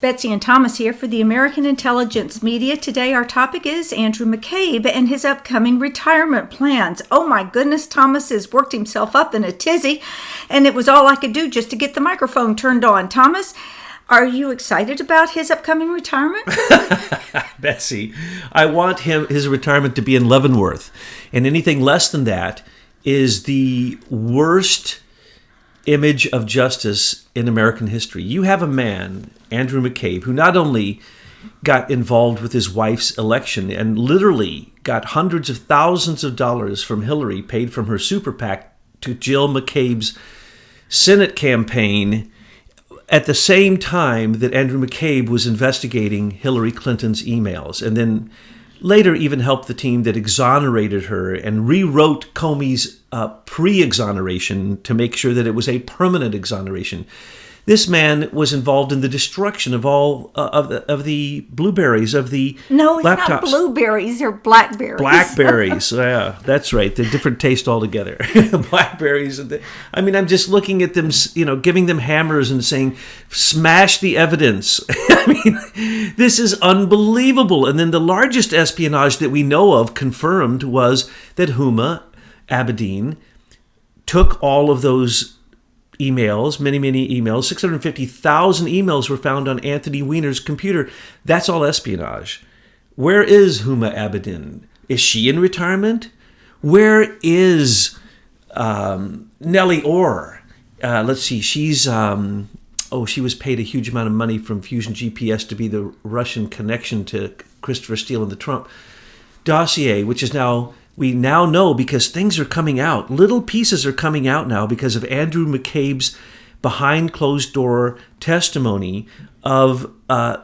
Betsy and Thomas here for the American Intelligence Media. Today our topic is Andrew McCabe and his upcoming retirement plans. Oh my goodness, Thomas has worked himself up in a tizzy, and it was all I could do just to get the microphone turned on. Thomas, are you excited about his upcoming retirement? Betsy, I want his retirement to be in Leavenworth, and anything less than that is the worst image of justice in American history. You have a man, Andrew McCabe, who not only got involved with his wife's election and literally got hundreds of thousands of dollars from Hillary paid from her super PAC to Jill McCabe's Senate campaign at the same time that Andrew McCabe was investigating Hillary Clinton's emails, and then later even helped the team that exonerated her and rewrote Comey's pre-exoneration to make sure that it was a permanent exoneration. This man was involved in the destruction of all of the blueberries, of the No, it's laptops. not blueberries, they're blackberries. Blackberries, yeah, that's right. They're different taste altogether. Blackberries. I'm just looking at them, giving them hammers and saying, smash the evidence. This is unbelievable. And then the largest espionage that we know of confirmed was that Huma Abedin took all of those emails, many emails, 650,000 emails were found on Anthony Weiner's computer. That's all espionage. Where is Huma Abedin? Is she in retirement? Where is Nellie Orr? Let's see, she's, she was paid a huge amount of money from Fusion GPS to be the Russian connection to Christopher Steele and the Trump dossier, which is now, we now know because things are coming out. Little pieces are coming out now because of Andrew McCabe's behind closed door testimony of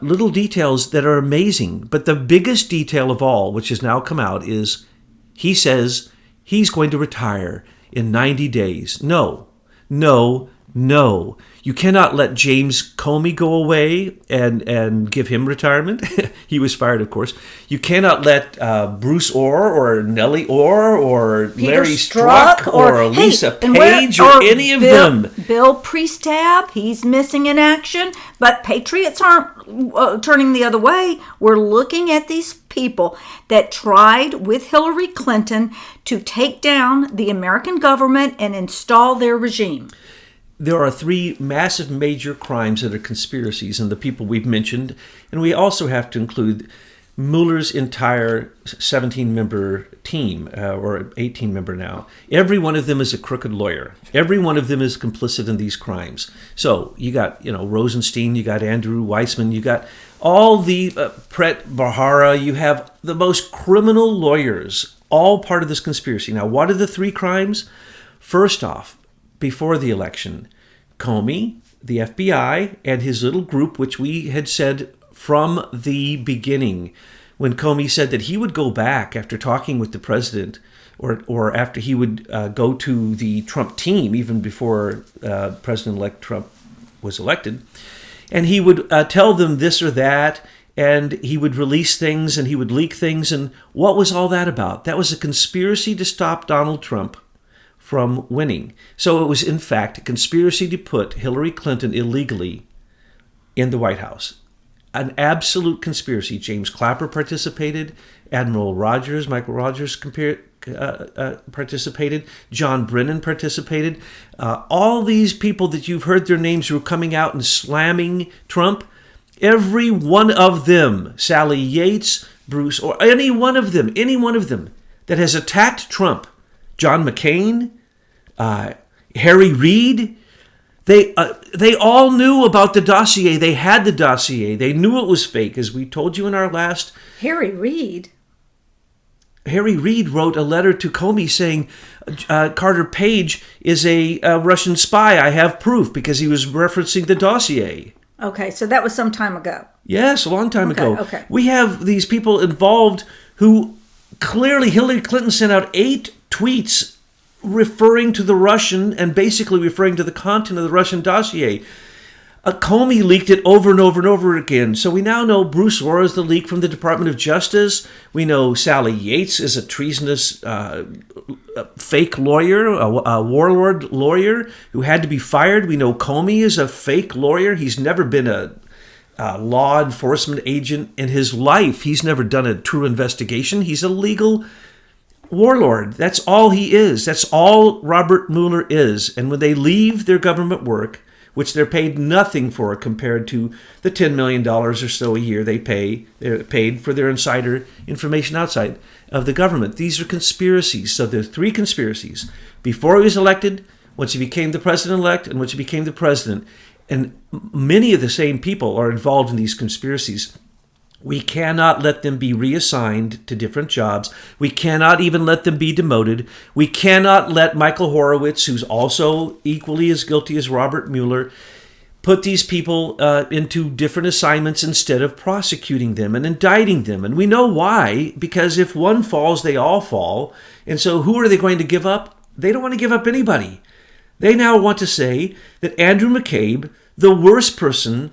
little details that are amazing. But the biggest detail of all, which has now come out, is he says he's going to retire in 90 days. No. You cannot let James Comey go away and give him retirement. He was fired, of course. You cannot let Bruce Orr or Nellie Orr or Peter Larry Strzok or Lisa Page or any of them. Bill Priestab, he's missing in action. But patriots aren't turning the other way. We're looking at these people that tried with Hillary Clinton to take down the American government and install their regime. There are three massive major crimes that are conspiracies, and the people we've mentioned. And we also have to include Mueller's entire 17-member team, or 18-member now. Every one of them is a crooked lawyer. Every one of them is complicit in these crimes. So you got, Rosenstein, you got Andrew Weissman, you got all the Pret Bahara, you have the most criminal lawyers, all part of this conspiracy. Now, what are the three crimes? First off, before the election, Comey, the FBI, and his little group, which we had said from the beginning, when Comey said that he would go back after talking with the president, or after he would go to the Trump team, even before President-elect Trump was elected, and he would tell them this or that, and he would release things, and he would leak things, and what was all that about? That was a conspiracy to stop Donald Trump from winning. So it was, in fact, a conspiracy to put Hillary Clinton illegally in the White House. An absolute conspiracy. James Clapper participated. Michael Rogers participated. John Brennan participated. All these people that you've heard their names who were coming out and slamming Trump, every one of them, Sally Yates, Bruce, or any one of them that has attacked Trump, John McCain, Harry Reid, they all knew about the dossier. They had the dossier. They knew it was fake, as we told you in our last... Harry Reid wrote a letter to Comey saying, Carter Page is a Russian spy. I have proof, because he was referencing the dossier. Okay, so that was some time ago. Yes, a long time ago. Okay. We have these people involved who clearly Hillary Clinton sent out 8 tweets referring to the Russian and basically referring to the content of the Russian dossier. Comey leaked it over and over and over again. So we now know Bruce Orr is the leak from the Department of Justice. We know Sally Yates is a treasonous fake lawyer, a warlord lawyer who had to be fired. We know Comey is a fake lawyer. He's never been law enforcement agent in his life. He's never done a true investigation. He's a legal warlord. That's all he is. That's all Robert Mueller is. And when they leave their government work, which they're paid nothing for compared to the $10 million or so a year they're paid for their insider information outside of the government. These are conspiracies. So there are three conspiracies. Before he was elected, once he became the president-elect, and once he became the president. And many of the same people are involved in these conspiracies. We cannot let them be reassigned to different jobs. We cannot even let them be demoted. We cannot let Michael Horowitz, who's also equally as guilty as Robert Mueller, put these people into different assignments instead of prosecuting them and indicting them. And we know why, because if one falls, they all fall. And so who are they going to give up? They don't want to give up anybody. They now want to say that Andrew McCabe, the worst person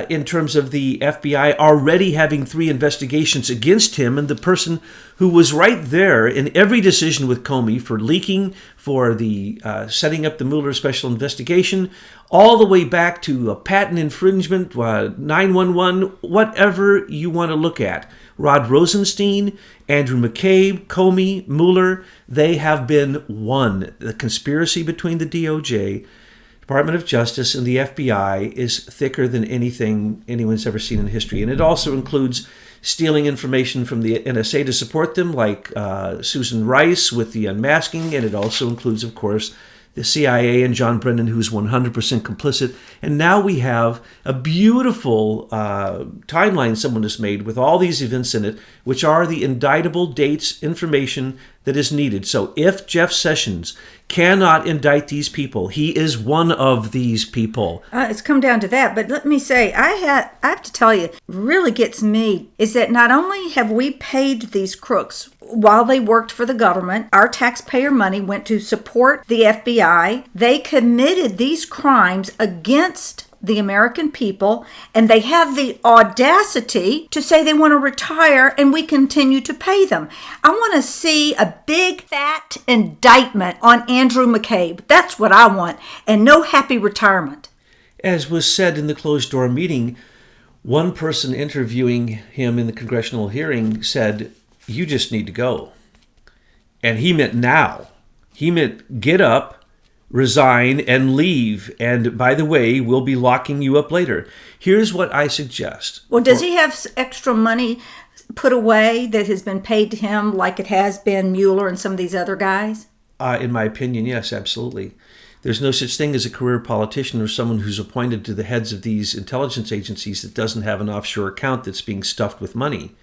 in terms of the FBI already having 3 investigations against him, and the person who was right there in every decision with Comey for leaking, for the setting up the Mueller special investigation, all the way back to a patent infringement, 911, whatever you want to look at. Rod Rosenstein, Andrew McCabe, Comey, Mueller, they have been one. The conspiracy between the DOJ, Department of Justice, and the FBI is thicker than anything anyone's ever seen in history. And it also includes stealing information from the NSA to support them, like Susan Rice with the unmasking. And it also includes, of course, the CIA and John Brennan, who's 100% complicit. And now we have a beautiful timeline someone has made with all these events in it, which are the indictable dates, information that is needed. So if Jeff Sessions cannot indict these people, he is one of these people. It's come down to that. But let me say, I have to tell you, really gets me is that not only have we paid these crooks while they worked for the government, our taxpayer money went to support the FBI. They committed these crimes against the American people, and they have the audacity to say they want to retire and we continue to pay them. I want to see a big fat indictment on Andrew McCabe. That's what I want, and no happy retirement. As was said in the closed door meeting, one person interviewing him in the congressional hearing said, "You just need to go." And he meant now. He meant get up, resign, and leave. And by the way, we'll be locking you up later. Here's what I suggest. Well, does he have extra money put away that has been paid to him like it has been Mueller and some of these other guys? In my opinion, yes, absolutely. There's no such thing as a career politician or someone who's appointed to the heads of these intelligence agencies that doesn't have an offshore account that's being stuffed with money.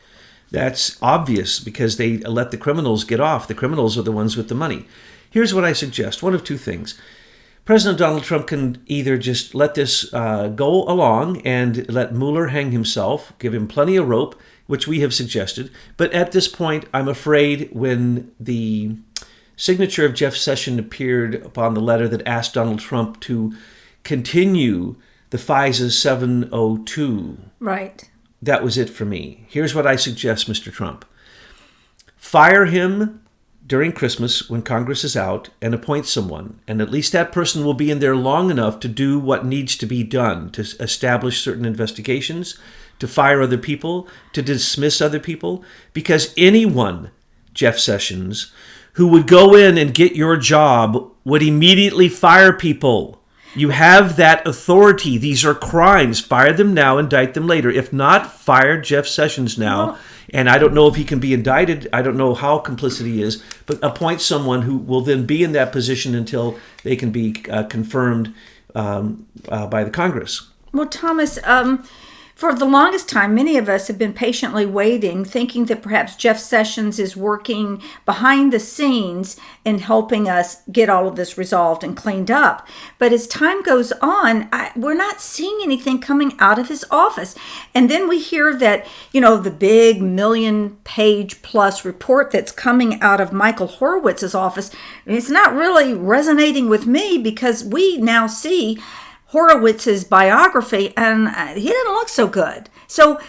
That's obvious because they let the criminals get off. The criminals are the ones with the money. Here's what I suggest. One of two things. President Donald Trump can either just let this go along and let Mueller hang himself, give him plenty of rope, which we have suggested. But at this point, I'm afraid when the signature of Jeff Sessions appeared upon the letter that asked Donald Trump to continue the FISA 702. Right. That was it for me. Here's what I suggest, Mr. Trump. Fire him during Christmas when Congress is out and appoint someone. And at least that person will be in there long enough to do what needs to be done, to establish certain investigations, to fire other people, to dismiss other people. Because anyone, Jeff Sessions, who would go in and get your job would immediately fire people. You have that authority. These are crimes. Fire them now, indict them later. If not, fire Jeff Sessions now. Well, and I don't know if he can be indicted. I don't know how complicit he is, but appoint someone who will then be in that position until they can be confirmed by the Congress. Well, Thomas, for the longest time, many of us have been patiently waiting, thinking that perhaps Jeff Sessions is working behind the scenes and helping us get all of this resolved and cleaned up. But as time goes on, we're not seeing anything coming out of his office. And then we hear that, the big 1,000,000-page plus report that's coming out of Michael Horowitz's office, it's not really resonating with me because we now see Horowitz's biography, and he didn't look so good. So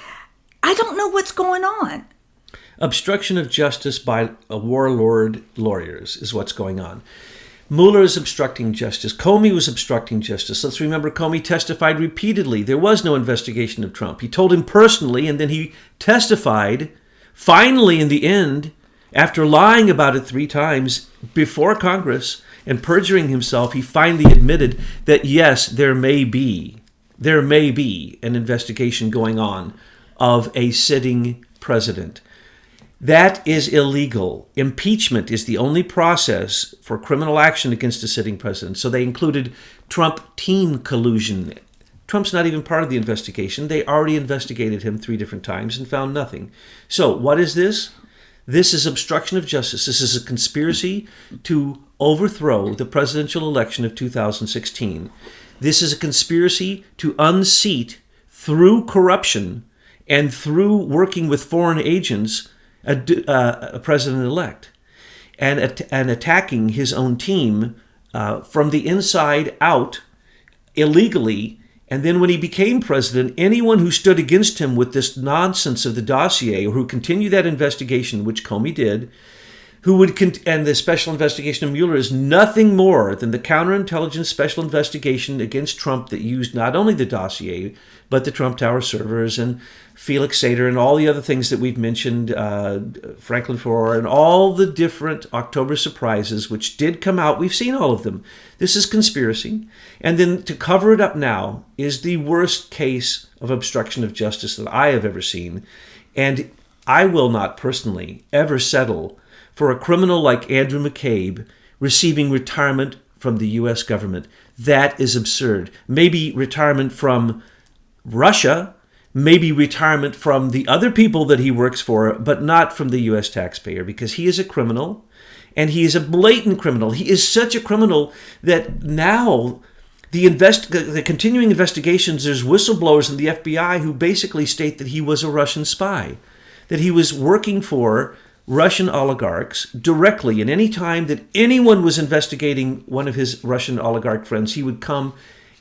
I don't know what's going on. Obstruction of justice by warlord lawyers is what's going on. Mueller is obstructing justice. Comey was obstructing justice. Let's remember Comey testified repeatedly. There was no investigation of Trump. He told him personally, and then he testified. Finally, in the end, after lying about it 3 times before Congress and perjuring himself, he finally admitted that, yes, there may be an investigation going on of a sitting president. That is illegal. Impeachment is the only process for criminal action against a sitting president. So they included Trump team collusion. Trump's not even part of the investigation. They already investigated him 3 different times and found nothing. So what is this? This is obstruction of justice. This is a conspiracy to overthrow the presidential election of 2016. This is a conspiracy to unseat, through corruption and through working with foreign agents, a president-elect, and attacking his own team from the inside out illegally. And then when he became president, anyone who stood against him with this nonsense of the dossier, or who continued that investigation, which Comey did, and the special investigation of Mueller is nothing more than the counterintelligence special investigation against Trump that used not only the dossier, but the Trump Tower servers and Felix Sater and all the other things that we've mentioned, Franklin Foer, and all the different October surprises, which did come out. We've seen all of them. This is conspiracy. And then to cover it up now is the worst case of obstruction of justice that I have ever seen. And I will not personally ever settle for a criminal like Andrew McCabe receiving retirement from the U.S. government. That is absurd. Maybe retirement from Russia, maybe retirement from the other people that he works for, but not from the U.S. taxpayer, because he is a criminal, and he is a blatant criminal. He is such a criminal that now the continuing investigations, there's whistleblowers in the FBI who basically state that he was a Russian spy, that he was working for Russian oligarchs directly. And any time that anyone was investigating one of his Russian oligarch friends, he would come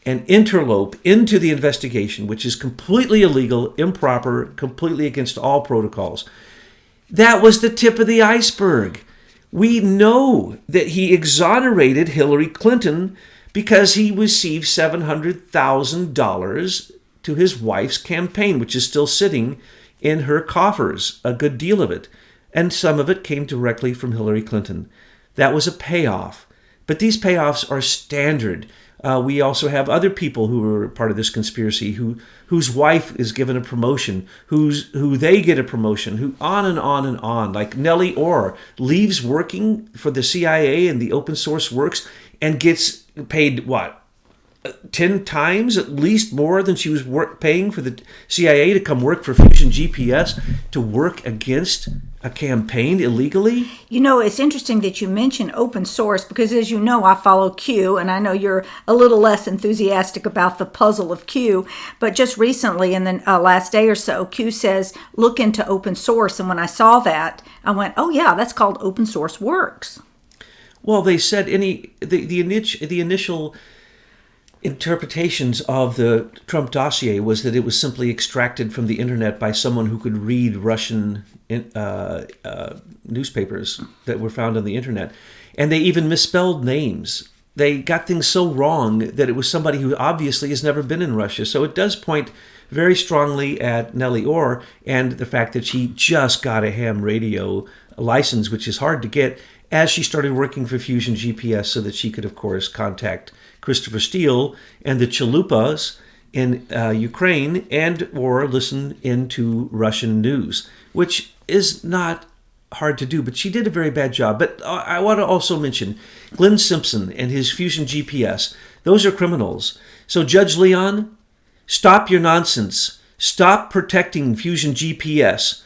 and interlope into the investigation, which is completely illegal, improper, completely against all protocols. That was the tip of the iceberg. We know that he exonerated Hillary Clinton because he received $700,000 to his wife's campaign, which is still sitting in her coffers, a good deal of it. And some of it came directly from Hillary Clinton. That was a payoff. But these payoffs are standard. We also have other people who are part of this conspiracy whose wife is given a promotion, who they get a promotion, who on and on and on. Like Nellie Orr leaves working for the CIA and the open source works and gets paid, 10 times at least more than she was paying for the CIA to come work for Fusion GPS to work against a campaign illegally? You know, it's interesting that you mention open source because, as you know, I follow Q, and I know you're a little less enthusiastic about the puzzle of Q, but just recently, in the last day or so, Q says, look into open source, and when I saw that, I went, oh yeah, that's called open source works. Well, they said the initial interpretations of the Trump dossier was that it was simply extracted from the internet by someone who could read Russian newspapers that were found on the internet. And they even misspelled names. They got things so wrong that it was somebody who obviously has never been in Russia. So it does point very strongly at Nellie Orr and the fact that she just got a ham radio license, which is hard to get, as she started working for Fusion GPS so that she could, of course, contact Christopher Steele and the Chalupas in Ukraine and or listen into Russian news, which is not hard to do, but she did a very bad job. But I want to also mention Glenn Simpson and his Fusion GPS. Those are criminals. So Judge Leon, stop your nonsense. Stop protecting Fusion GPS.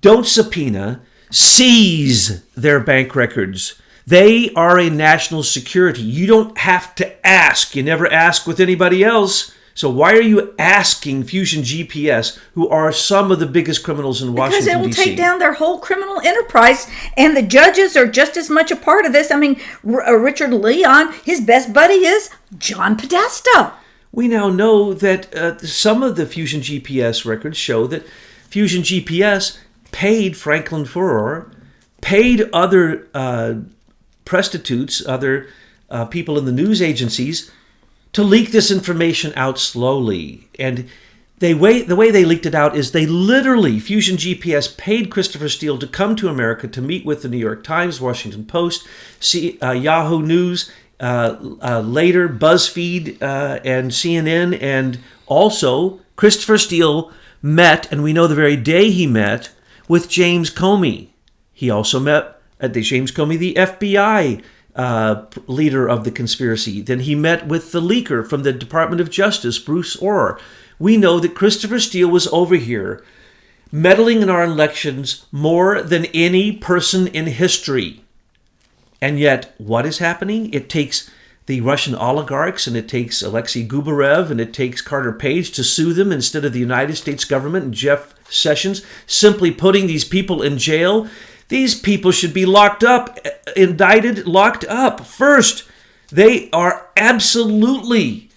Don't subpoena. Seize their bank records. They are a national security. You don't have to ask. You never ask with anybody else. So why are you asking Fusion GPS, who are some of the biggest criminals in Washington, D.C.? Because it will take down their whole criminal enterprise, and the judges are just as much a part of this. I mean, Richard Leon, his best buddy is John Podesta. We now know that some of the Fusion GPS records show that Fusion GPS paid Franklin Foer, paid other prostitutes, other people in the news agencies to leak this information out slowly. And the way they leaked it out is they literally, Fusion GPS paid Christopher Steele to come to America to meet with the New York Times, Washington Post, Yahoo News, later BuzzFeed and CNN, and also Christopher Steele met, and we know the very day he met, with James Comey. He also met James Comey, the FBI leader of the conspiracy. Then he met with the leaker from the Department of Justice, Bruce Ohr. We know that Christopher Steele was over here meddling in our elections more than any person in history. And yet, what is happening? It takes the Russian oligarchs, and it takes Alexei Gubarev, and it takes Carter Page to sue them instead of the United States government and Jeff Sessions simply putting these people in jail. These people should be locked up, indicted, locked up. First, they are absolutely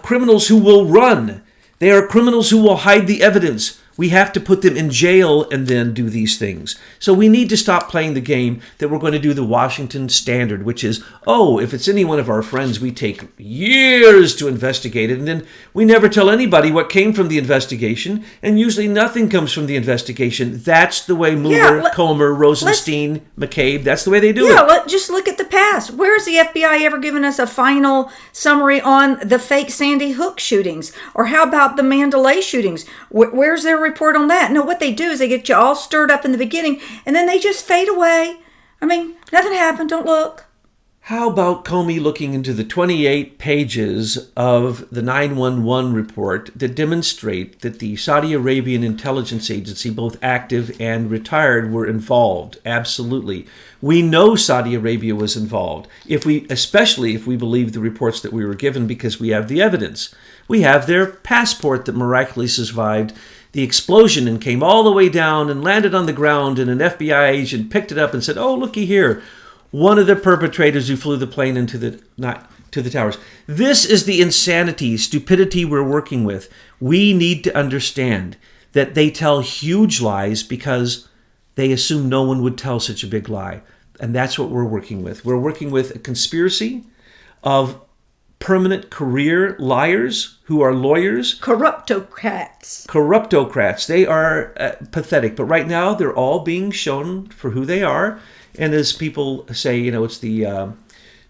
criminals who will run. They are criminals who will hide the evidence. We have to put them in jail and then do these things. So we need to stop playing the game that we're going to do the Washington Standard, which is, if it's any one of our friends, we take years to investigate it. And then we never tell anybody what came from the investigation. And usually nothing comes from the investigation. That's the way Mueller, Comer, Rosenstein, McCabe, that's the way they do it. Yeah, just look at the past. Where's the FBI ever given us a final summary on the fake Sandy Hook shootings? Or how about the Mandalay shootings? Where's their report on that? No, what they do is they get you all stirred up in the beginning and then they just fade away. I mean, nothing happened. Don't look. How about Comey looking into the 28 pages of the 911 report that demonstrate that the Saudi Arabian intelligence agency, both active and retired, were involved? Absolutely. We know Saudi Arabia was involved, especially if we believe the reports that we were given, because we have the evidence. We have their passport that miraculously survived the explosion and came all the way down and landed on the ground, and an FBI agent picked it up and said, looky here, one of the perpetrators who flew the plane into the towers. This is the insanity, stupidity we're working with. We need to understand that they tell huge lies because they assume no one would tell such a big lie. And that's what we're working with. We're working with a conspiracy of permanent career liars who are lawyers. Corruptocrats. They are pathetic. But right now, they're all being shown for who they are. And as people say, it's the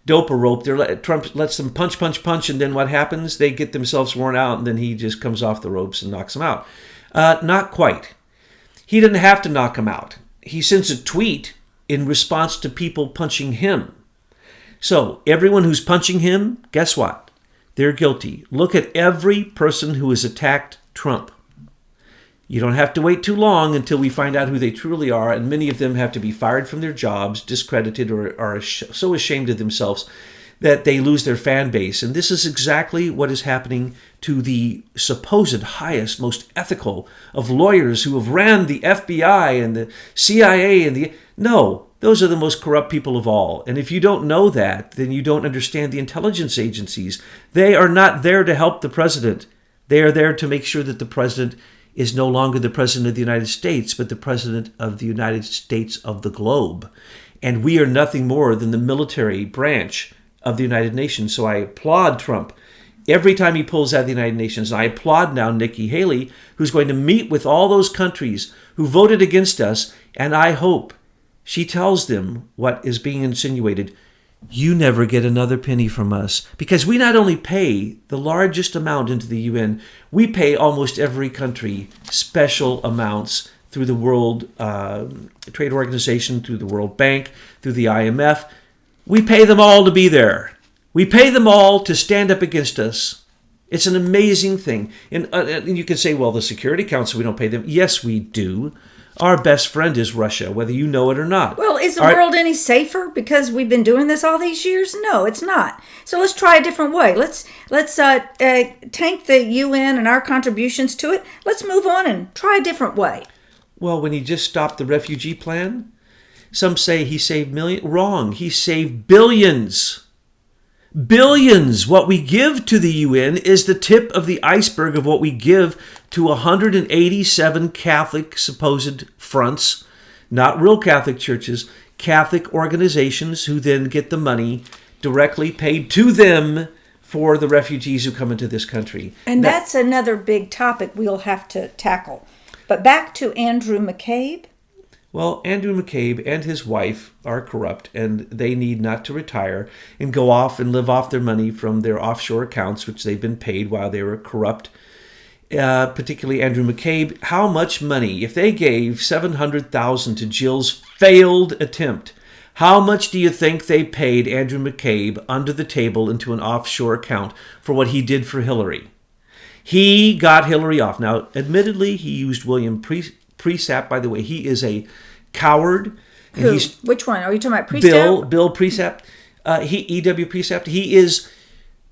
dope-a-rope. Trump lets them punch, and then what happens? They get themselves worn out, and then he just comes off the ropes and knocks them out. Not quite. He didn't have to knock them out. He sends a tweet in response to people punching him. So everyone who's punching him, guess what? They're guilty. Look at every person who has attacked Trump. You don't have to wait too long until we find out who they truly are, and many of them have to be fired from their jobs, discredited, or are so ashamed of themselves that they lose their fan base. And this is exactly what is happening to the supposed highest, most ethical of lawyers who have ran the FBI and the CIA and No, those are the most corrupt people of all. And if you don't know that, then you don't understand the intelligence agencies. They are not there to help the president. They are there to make sure that the president is no longer the president of the United States, but the president of the United States of the globe. And we are nothing more than the military branch of the United Nations. So I applaud Trump every time he pulls out of the United Nations. And I applaud now Nikki Haley, who's going to meet with all those countries who voted against us. And I hope she tells them what is being insinuated. You never get another penny from us, because we not only pay the largest amount into the UN, we pay almost every country special amounts through the World Trade Organization, through the World Bank, through the IMF. We pay them all to be there. We pay them all to stand up against us. It's an amazing thing. And you can say, well, the Security Council, we don't pay them. Yes, we do. Our best friend is Russia, whether you know it or not. Well, is the world any safer because we've been doing this all these years? No, it's not. So let's try a different way. Let's tank the UN and our contributions to it. Let's move on and try a different way. Well, when he just stopped the refugee plan, some say he saved millions. Wrong. He saved billions. Billions. What we give to the UN is the tip of the iceberg of what we give to 187 Catholic supposed fronts, not real Catholic churches, Catholic organizations who then get the money directly paid to them for the refugees who come into this country. And that's another big topic we'll have to tackle. But back to Andrew McCabe. Well, Andrew McCabe and his wife are corrupt, and they need not to retire and go off and live off their money from their offshore accounts, which they've been paid while they were corrupt. Particularly Andrew McCabe, how much money, if they gave $700,000 to Jill's failed attempt, how much do you think they paid Andrew McCabe under the table into an offshore account for what he did for Hillary? He got Hillary off. Now, admittedly, he used William Presap. By the way, he is a coward. And Who? Which one? Are you talking about Presap? Bill Presap. E.W. Presap.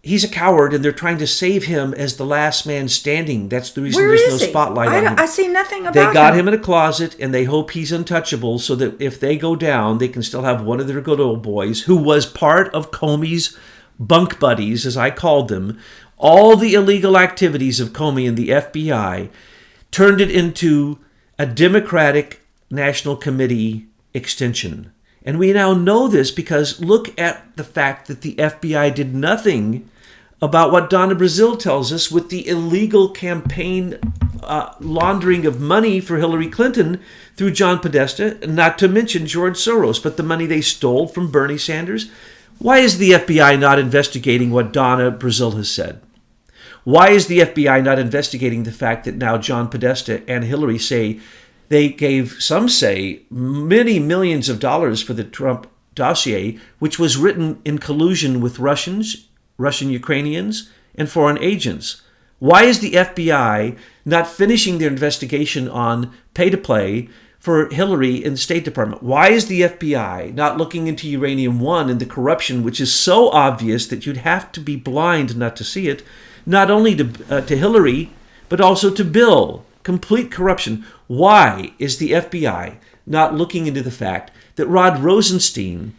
He's a coward, and they're trying to save him as the last man standing. That's the reason there's no spotlight on him. I see nothing about him. They got him. him in a closet, and they hope he's untouchable so that if they go down, they can still have one of their good old boys who was part of Comey's bunk buddies, as I called them. All the illegal activities of Comey and the FBI turned it into a Democratic National Committee extension. And we now know this because look at the fact that the FBI did nothing about what Donna Brazile tells us with the illegal campaign laundering of money for Hillary Clinton through John Podesta, not to mention George Soros, but the money they stole from Bernie Sanders. Why is the FBI not investigating what Donna Brazile has said? Why is the FBI not investigating the fact that now John Podesta and Hillary say they gave, some say, many millions of dollars for the Trump dossier, which was written in collusion with Russians, Russian Ukrainians, and foreign agents? Why is the FBI not finishing their investigation on pay-to-play for Hillary in the State Department? Why is the FBI not looking into Uranium One and the corruption, which is so obvious that you'd have to be blind not to see it, not only to Hillary, but also to Bill? Complete corruption. Why is the FBI not looking into the fact that Rod Rosenstein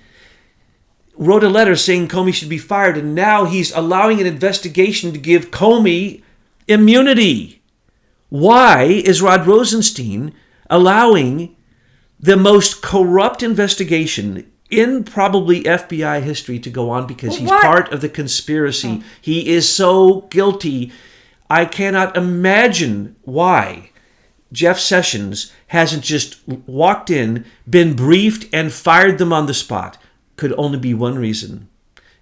wrote a letter saying Comey should be fired, and now he's allowing an investigation to give Comey immunity? Why is Rod Rosenstein allowing the most corrupt investigation in probably FBI history to go on? Because he's part of the conspiracy. He is so guilty. I cannot imagine why Jeff Sessions hasn't just walked in, been briefed, and fired them on the spot. Could only be one reason.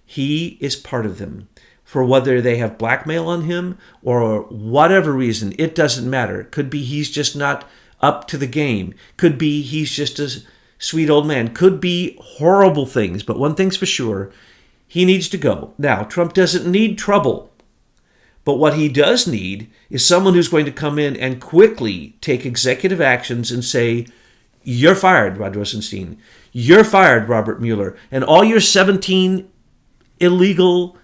He is part of them. For whether they have blackmail on him or whatever reason, it doesn't matter. Could be he's just not up to the game. Could be he's just a sweet old man. Could be horrible things. But one thing's for sure, he needs to go. Now, Trump doesn't need trouble. But what he does need is someone who's going to come in and quickly take executive actions and say, you're fired, Rod Rosenstein. You're fired, Robert Mueller. And all your 17 illegal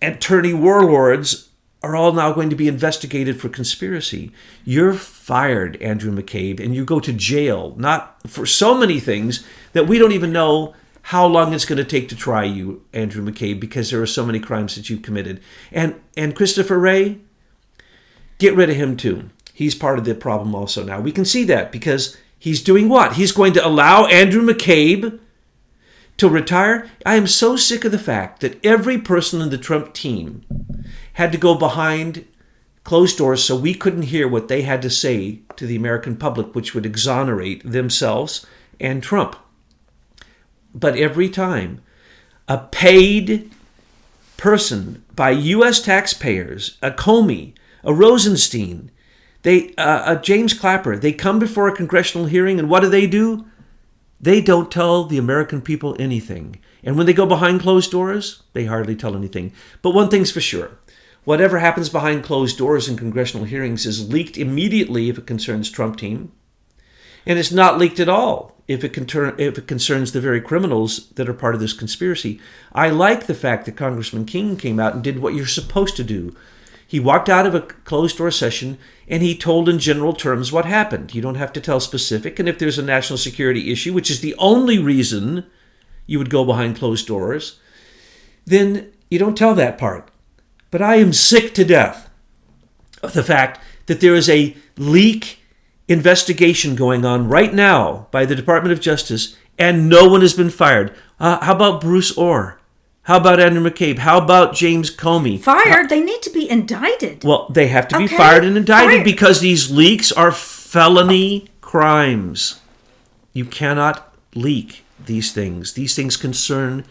attorney warlords are all now going to be investigated for conspiracy. You're fired, Andrew McCabe, and you go to jail, not for so many things that we don't even know how long it's going to take to try you, Andrew McCabe, because there are so many crimes that you've committed. And Christopher Wray, get rid of him too. He's part of the problem also now. We can see that because he's doing what? He's going to allow Andrew McCabe to retire. I am so sick of the fact that every person in the Trump team had to go behind closed doors so we couldn't hear what they had to say to the American public, which would exonerate themselves and Trump. But every time a paid person by U.S. taxpayers, a Comey, a Rosenstein, a James Clapper, they come before a congressional hearing, and what do? They don't tell the American people anything. And when they go behind closed doors, they hardly tell anything. But one thing's for sure. Whatever happens behind closed doors in congressional hearings is leaked immediately if it concerns Trump team. And it's not leaked at all if it concerns the very criminals that are part of this conspiracy. I like the fact that Congressman King came out and did what you're supposed to do. He walked out of a closed-door session and he told in general terms what happened. You don't have to tell specific. And if there's a national security issue, which is the only reason you would go behind closed doors, then you don't tell that part. But I am sick to death of the fact that there is a leak investigation going on right now by the Department of Justice, and no one has been fired. How about Bruce Orr? How about Andrew McCabe? How about James Comey? Fired? They need to be indicted. Well, they have to be fired and indicted because these leaks are felony crimes. You cannot leak these things. These things concern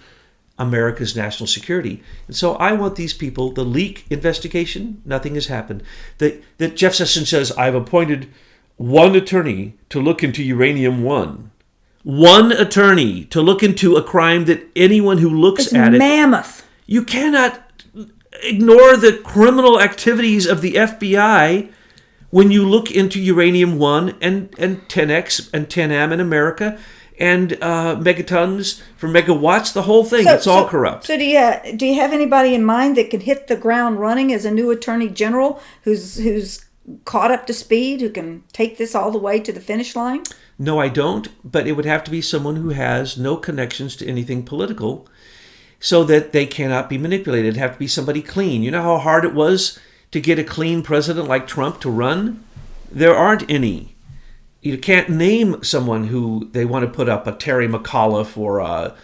America's national security. And so I want these people, the leak investigation, nothing has happened. That Jeff Sessions says, I've appointed one attorney to look into Uranium One. One attorney to look into a crime that anyone who looks at it... mammoth. You cannot ignore the criminal activities of the FBI when you look into Uranium One and 10X and 10M in America and megatons for megawatts, the whole thing. It's all corrupt. So do you have anybody in mind that can hit the ground running as a new attorney general who's caught up to speed, who can take this all the way to the finish line? No, I don't, but it would have to be someone who has no connections to anything political so that they cannot be manipulated. It'd have to be somebody clean. You know how hard it was to get a clean president like Trump to run? There aren't any. You can't name someone who they want to put up, a Terry McAuliffe or a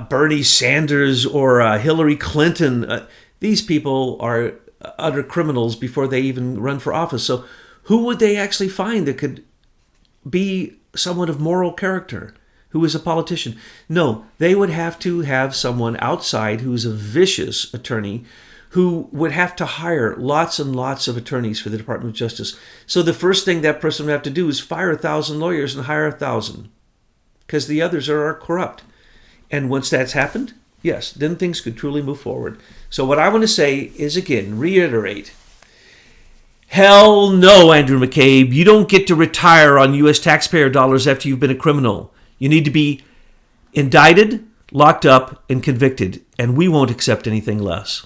Bernie Sanders or a Hillary Clinton. These people are utter criminals before they even run for office. So who would they actually find that could be someone of moral character, who is a politician? No, they would have to have someone outside who's a vicious attorney, who would have to hire lots and lots of attorneys for the Department of Justice. So the first thing that person would have to do is fire 1,000 lawyers and hire 1,000, because the others are corrupt. And once that's happened, yes, then things could truly move forward. So what I want to say is, again, reiterate, hell no, Andrew McCabe. You don't get to retire on U.S. taxpayer dollars after you've been a criminal. You need to be indicted, locked up, and convicted, and we won't accept anything less.